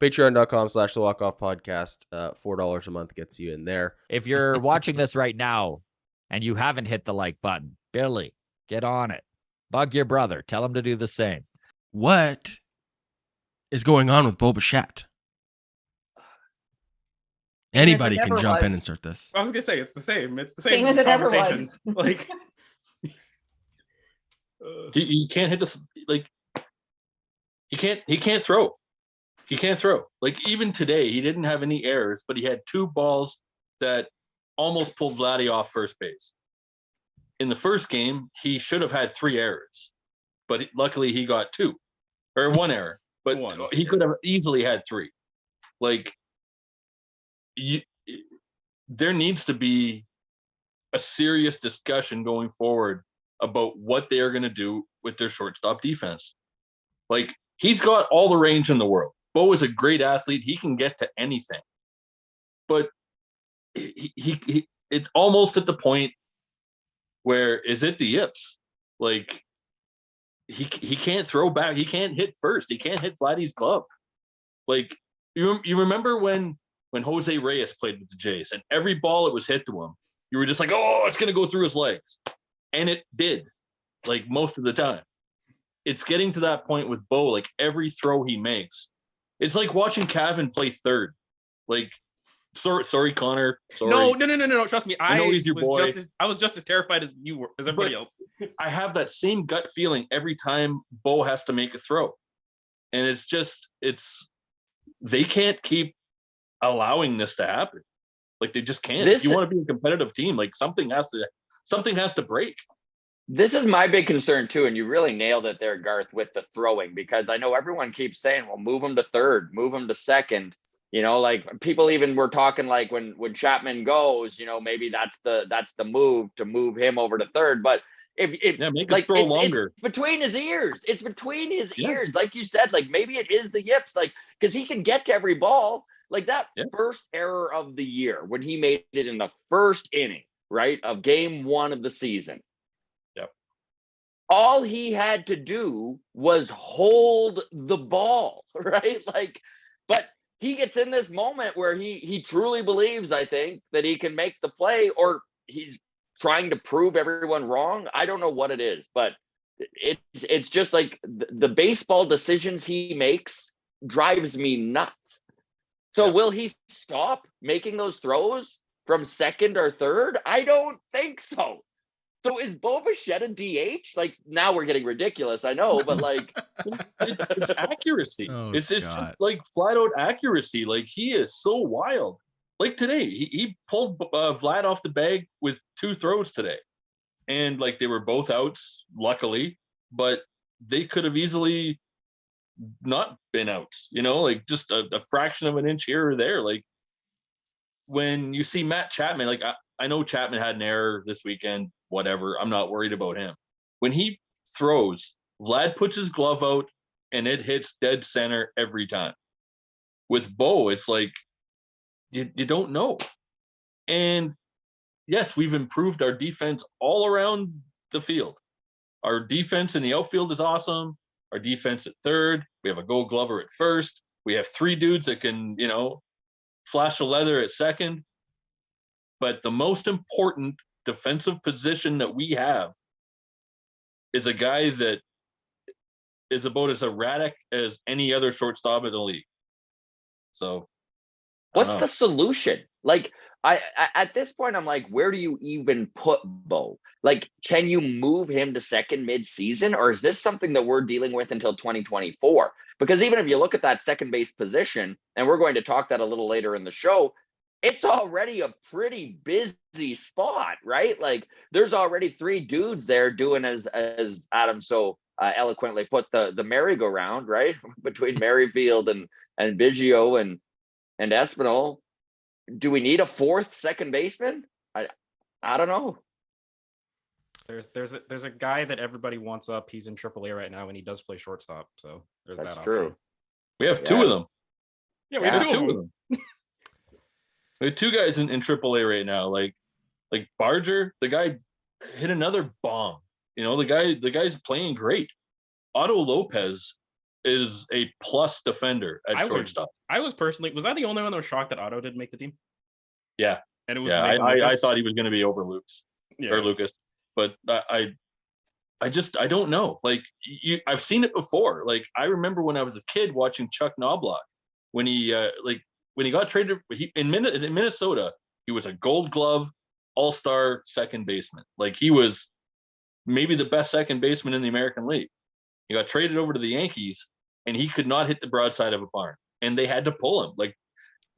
Patreon.com/the Walk Off Podcast. $4 a month gets you in there. If you're watching this right now and you haven't hit the like button, Billy, get on it. Bug your brother. Tell him to do the same. What is going on with Bichette? Anybody can jump in and insert this. I was gonna say it's the same. It's the same as it ever conversation. was. Like you can't hit this. Like he can't throw. He can't throw. Like even today, he didn't have any errors, but he had 2 balls that almost pulled Vladdy off first base. In the first game, he should have had 3 errors, but luckily he got 2 or 1 error. But he could have easily had 3. Like there needs to be a serious discussion going forward about what they are going to do with their shortstop defense. Like he's got all the range in the world. Bo is a great athlete. He can get to anything, but he it's almost at the point where is it the yips? Like he can't throw back. He can't hit first. He can't hit Vladdy's glove. Like you remember when Jose Reyes played with the Jays and every ball that was hit to him, you were just like, oh, it's going to go through his legs. And it did, like most of the time. It's getting to that point with Bo, like every throw he makes. It's like watching Cavan play third. Like, sorry, Connor. Sorry. No. Trust me. I know he's your boy. I was just as terrified as you were, as everybody else. I have that same gut feeling every time Bo has to make a throw. And they can't keep allowing this to happen. Like they just can't. If you want to be a competitive team, like something has to break. This is my big concern too, and you really nailed it there, Garth, with the throwing, because I know everyone keeps saying, well, move him to third, move him to second. You know, like people even were talking like when Chapman goes, you know, maybe that's the move to move him over to third. But if make us throw longer. It's between his ears. It's between his ears. Like you said, like maybe it is the yips, like because he can get to every ball. Like that first error of the year when he made it in the first inning, right, of game 1 of the season. Yep. All he had to do was hold the ball, right? Like, but he gets in this moment where he truly believes, I think, that he can make the play, or he's trying to prove everyone wrong. I don't know what it is, but it's just like the baseball decisions he makes drives me nuts. So will he stop making those throws from second or third? I don't think so. So is Bichette a DH? Like now we're getting ridiculous, I know, but like it's accuracy. Oh, it's just like flat out accuracy. Like he is so wild. Like today, he pulled Vlad off the bag with 2 throws today, and like they were both outs, luckily, but they could have easily not been outs, you know, like just a fraction of an inch here or there. Like when you see Matt Chapman, like I know Chapman had an error this weekend, whatever. I'm not worried about him. When he throws, Vlad puts his glove out and it hits dead center every time. With Bo, it's like you don't know. And yes, we've improved our defense all around the field. Our defense in the outfield is awesome. Our defense at third, we have a Gold Glover at first. We have 3 dudes that can, you know, flash the leather at second. But the most important defensive position that we have is a guy that is about as erratic as any other shortstop in the league. So, what's the solution? Like, I at this point, I'm like, where do you even put Bo? Like, can you move him to second mid-season, or is this something that we're dealing with until 2024? Because even if you look at that second base position, and we're going to talk that a little later in the show, it's already a pretty busy spot, right? Like, there's already 3 dudes there doing as Adam so eloquently put the merry-go-round, right, between Merrifield and Biggio and Espinal. Do we need a 4th second baseman? I don't know. There's a guy that everybody wants up. He's in AAA right now, and he does play shortstop. So there's That's that true. option. We have 2 of them. Yeah, we have 2 of them. We have 2 guys in AAA right now. Like Barger, the guy hit another bomb. You know, the guy's playing great. Otto Lopez is a plus defender at shortstop. I was that the only one that was shocked that Otto didn't make the team? Yeah. And it was I thought he was going to be over Lucas or Lucas, but I don't know. Like I've seen it before. Like I remember when I was a kid watching Chuck Knobloch when he got traded in Minnesota, he was a Gold Glove all-star second baseman. Like he was maybe the best second baseman in the American League. He got traded over to the Yankees and he could not hit the broadside of a barn, and they had to pull him. Like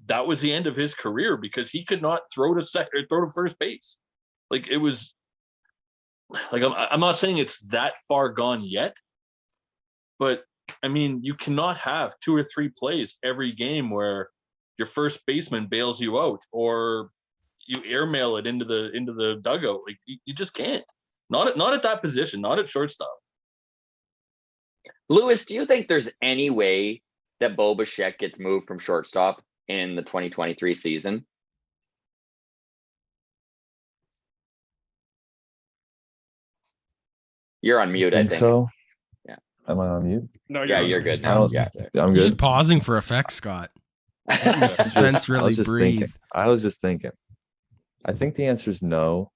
that was the end of his career because he could not throw to second or throw to first base. Like it was like, I'm not saying it's that far gone yet, but I mean, you cannot have 2 or 3 plays every game where your first baseman bails you out or you airmail it into the dugout. Like you just can't. Not at that position, not at shortstop. Lewis, do you think there's any way that Bo Bichette gets moved from shortstop in the 2023 season? You're on mute, I think. So. Yeah. Am I on mute? No, you're good I now. was, Yeah. I'm He's good. just pausing for effect, Scott. Letting the suspense really breathe. I was just thinking. I think the answer is no.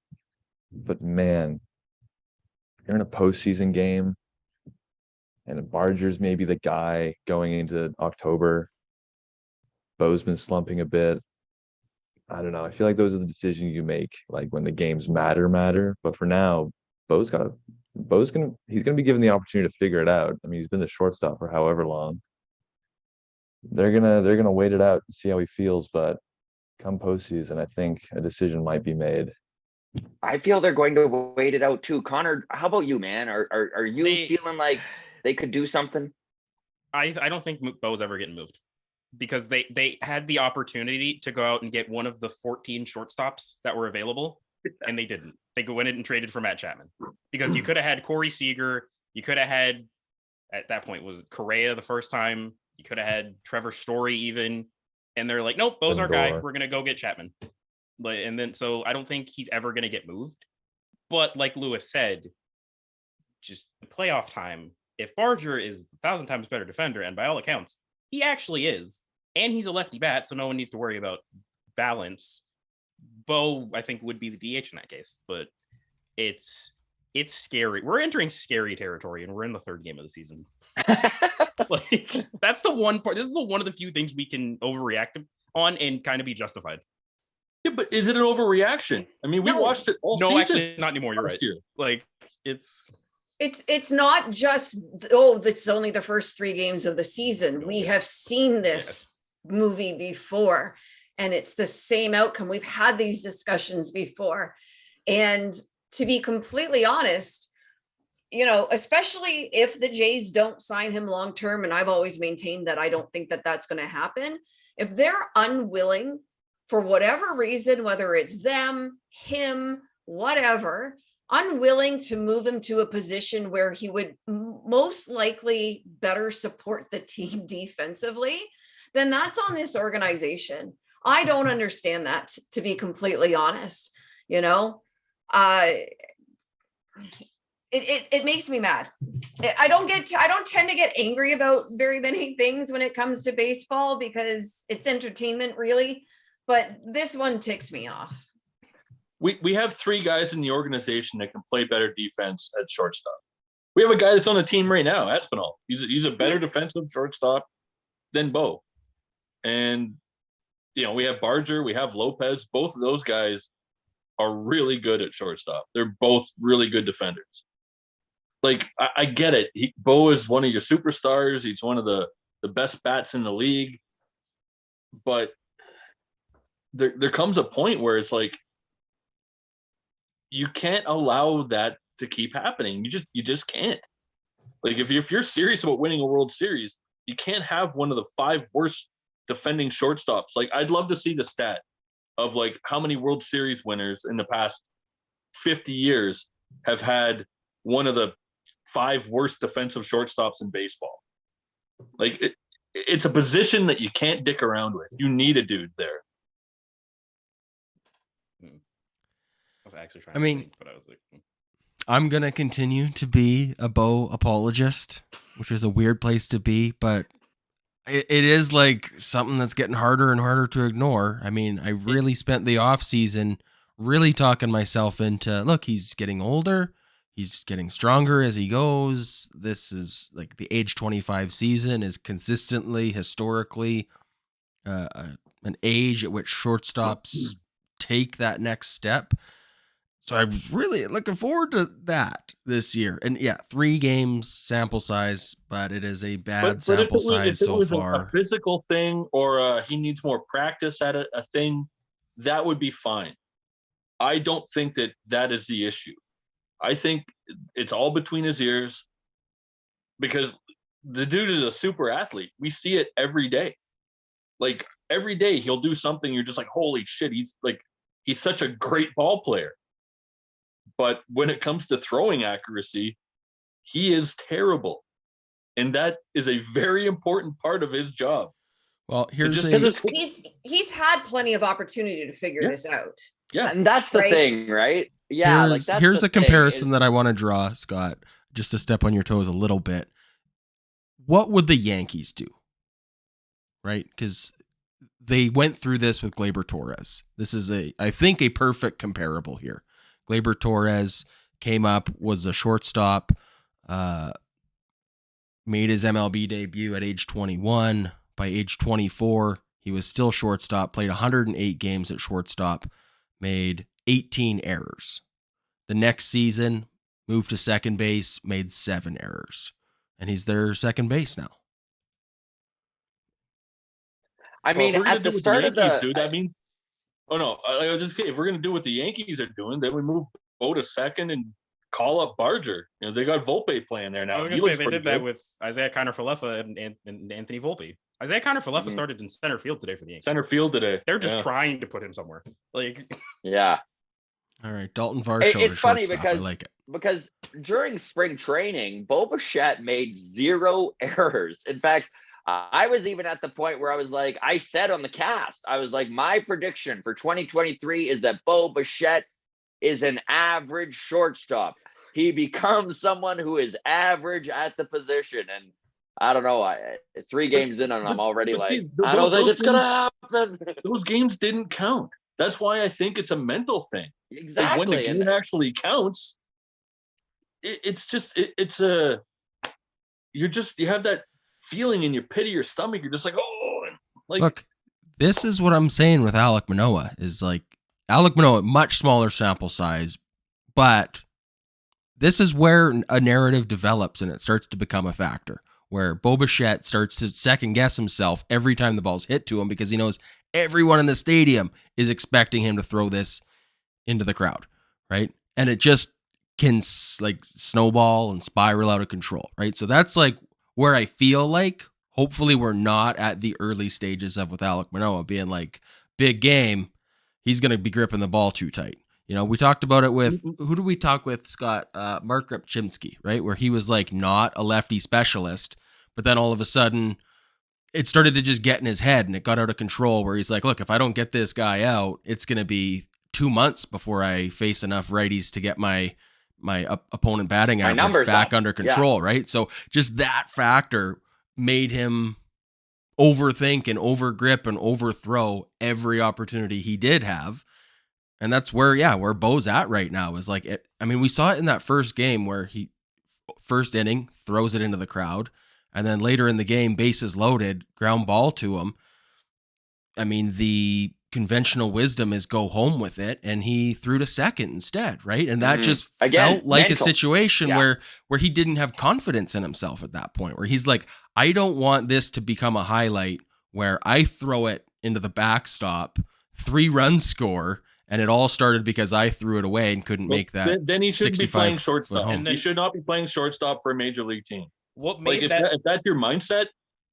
But man, you're in a postseason game, and Barger's maybe the guy going into October. Bo's been slumping a bit. I don't know. I feel like those are the decisions you make, like when the games matter. But for now, he's gonna be given the opportunity to figure it out. I mean, he's been the shortstop for however long. They're gonna wait it out and see how he feels. But come postseason, I think a decision might be made. I feel they're going to wait it out too. Connor, how about you, man? Are you feeling like they could do something? I don't think Bo's ever getting moved because they had the opportunity to go out and get one of the 14 shortstops that were available, and they didn't. They went in and traded for Matt Chapman because you could have had Corey Seager. You could have had, at that point, was Correa the first time. You could have had Trevor Story even. And they're like, nope, Bo's our guy. We're going to go get Chapman. And then, so I don't think he's ever going to get moved. But like Lewis said, just playoff time, if Barger is 1,000 times better defender, and by all accounts, he actually is, and he's a lefty bat, so no one needs to worry about balance. Bo, I think, would be the DH in that case, but it's scary. We're entering scary territory, and we're in the 3rd game of the season. Like that's the one part. This is one of the few things we can overreact on and kind of be justified. Yeah, but is it an overreaction? I mean, we watched it all season. No, actually, not anymore. You're right. Year. Like it's not just that's only the first 3 games of the season. We have seen this movie before, and it's the same outcome. We've had these discussions before, and to be completely honest, especially if the Jays don't sign him long term, and I've always maintained that I don't think that that's going to happen. If they're unwilling for whatever reason, whether it's them, him, whatever, unwilling to move him to a position where he would most likely better support the team defensively, then that's on this organization. I don't understand that, to be completely honest. It makes me mad. I don't tend to get angry about very many things when it comes to baseball because it's entertainment, really. But this one ticks me off. We have 3 guys in the organization that can play better defense at shortstop. We have a guy that's on the team right now, Espinal. He's a better defensive shortstop than Bo. And we have Barger, we have Lopez. Both of those guys are really good at shortstop. They're both really good defenders. Like I get it. Bo is one of your superstars. He's one of the best bats in the league. But there comes a point where it's like you can't allow that to keep happening. You just can't. Like if you're serious about winning a World Series, you can't have one of the 5 worst defending shortstops. Like I'd love to see the stat of like how many World Series winners in the past 50 years have had one of the 5 worst defensive shortstops in baseball. Like it's a position that you can't dick around with. You need a dude there. I was actually trying. I mean, but I was like, I'm going to continue to be a Bo apologist, which is a weird place to be, but it is like something that's getting harder and harder to ignore. I mean, I really spent the off season really talking myself into, look, he's getting older. He's getting stronger as he goes. This is like the age 25 season is consistently, historically, an age at which shortstops take that next step. So I'm really looking forward to that this year. And yeah, 3 games sample size, but it is a bad sample size so far. A physical thing or he needs more practice at a thing, that would be fine. I don't think that is the issue. I think it's all between his ears because the dude is a super athlete. We see it every day. Like every day he'll do something. You're just like, holy shit. He's such a great ball player. But when it comes to throwing accuracy, he is terrible. And that is a very important part of his job. Well, here's he's had plenty of opportunity to figure this out. Yeah. And that's the thing, right? Yeah. Here's a comparison that I want to draw, Scott, just to step on your toes a little bit. What would the Yankees do? Right? Because they went through this with Gleyber Torres. This is I think a perfect comparable here. Gleyber Torres came up, was a shortstop, made his MLB debut at age 21. By age 24, he was still shortstop, played 108 games at shortstop, made 18 errors. The next season, moved to second base, made 7 errors. And he's their second base now. I mean, at the start of the... Dude, I mean... Oh, no. I was just kidding. If we're going to do what the Yankees are doing, then we move Bo to second and call up Barger. You know, they got Volpe playing there now. I was going to say, they did that with Isaiah Kiner-Falefa and Anthony Volpe. Isaiah Kiner-Falefa started in center field today for the Yankees. Center field today. They're just trying to put him somewhere. Yeah. All right, Dalton Varsho. It's funny I like it. because during spring training, Bo Bichette made 0 errors. In fact, I was even at the point where I was like, I said on the cast, I was like, my prediction for 2023 is that Bo Bichette is an average shortstop. He becomes someone who is average at the position. And I don't know, 3 games in and I'm already I don't think it's going to happen. Those games didn't count. That's why I think it's a mental thing. Exactly. Like when the game actually counts, you have that feeling in your pit of your stomach. You're just like, oh, like, look, this is what I'm saying with Alek Manoah is like Alek Manoah, much smaller sample size, but this is where a narrative develops and it starts to become a factor where Bo Bichette starts to second guess himself every time the ball's hit to him because he knows everyone in the stadium is expecting him to throw this into the crowd, right? And it just can like snowball and spiral out of control, right? So that's like where I feel like hopefully we're not at the early stages of with Alek Manoah being like big game. He's going to be gripping the ball too tight. You know, we talked about it with, who do we talk with, Scott? Mark Repchimsky, right? Where he was like not a lefty specialist, but then all of a sudden it started to just get in his head and it got out of control where he's like, look, if I don't get this guy out, it's going to be 2 months before I face enough righties to get my opponent batting average back under control, right? So just that factor made him overthink and overgrip and overthrow every opportunity he did have. And that's where Bo's at right now is like, I mean, we saw it in that first game where he first inning throws it into the crowd. And then later in the game, bases loaded, ground ball to him. I mean, the conventional wisdom is go home with it. And he threw to second instead. Right. And that just felt like a situation where he didn't have confidence in himself at that point, where he's like, I don't want this to become a highlight where I throw it into the backstop, 3-run score. And it all started because I threw it away and couldn't make that. Then he shouldn't be playing shortstop. And he should not be playing shortstop for a major league team. What made if that's your mindset,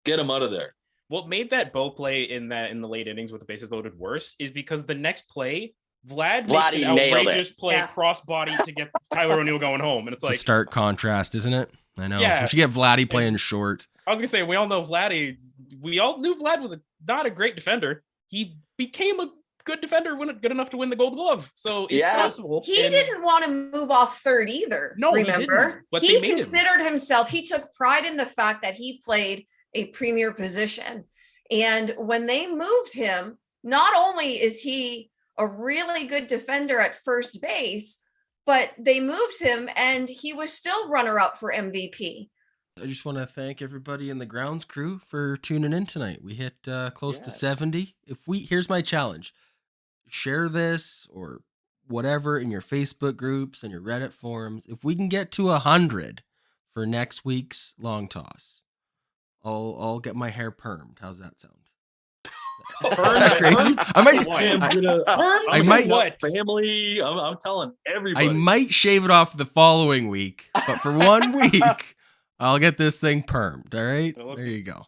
get him out of there. What made that Bo play in the late innings with the bases loaded worse is because the next play, Vlad makes an outrageous play crossbody to get Tyler O'Neill going home, and it's like a stark contrast, isn't it? I know. Yeah, we should get Vladdy playing short. I was gonna say we all know Vladdy. We all knew Vlad was not a great defender. He became a good defender, good enough to win the Gold Glove. So it's Yeah. possible. He And didn't want to move off third either. No, he remember? didn't, but he they made him. considered himself, he took pride in the fact that he played a premier position. And when they moved him, not only is he a really good defender at first base, but they moved him and he was still runner-up for MVP. I just want to thank everybody in the grounds crew for tuning in tonight. We hit close to 70. Here's my challenge. Share this or whatever in your Facebook groups and your Reddit forums. If we can get to 100 for next week's long toss, I'll get my hair permed. How's that sound? Is that crazy? I might what family. I'm telling everybody. I might shave it off the following week, but for 1 week, I'll get this thing permed. All right, there you go.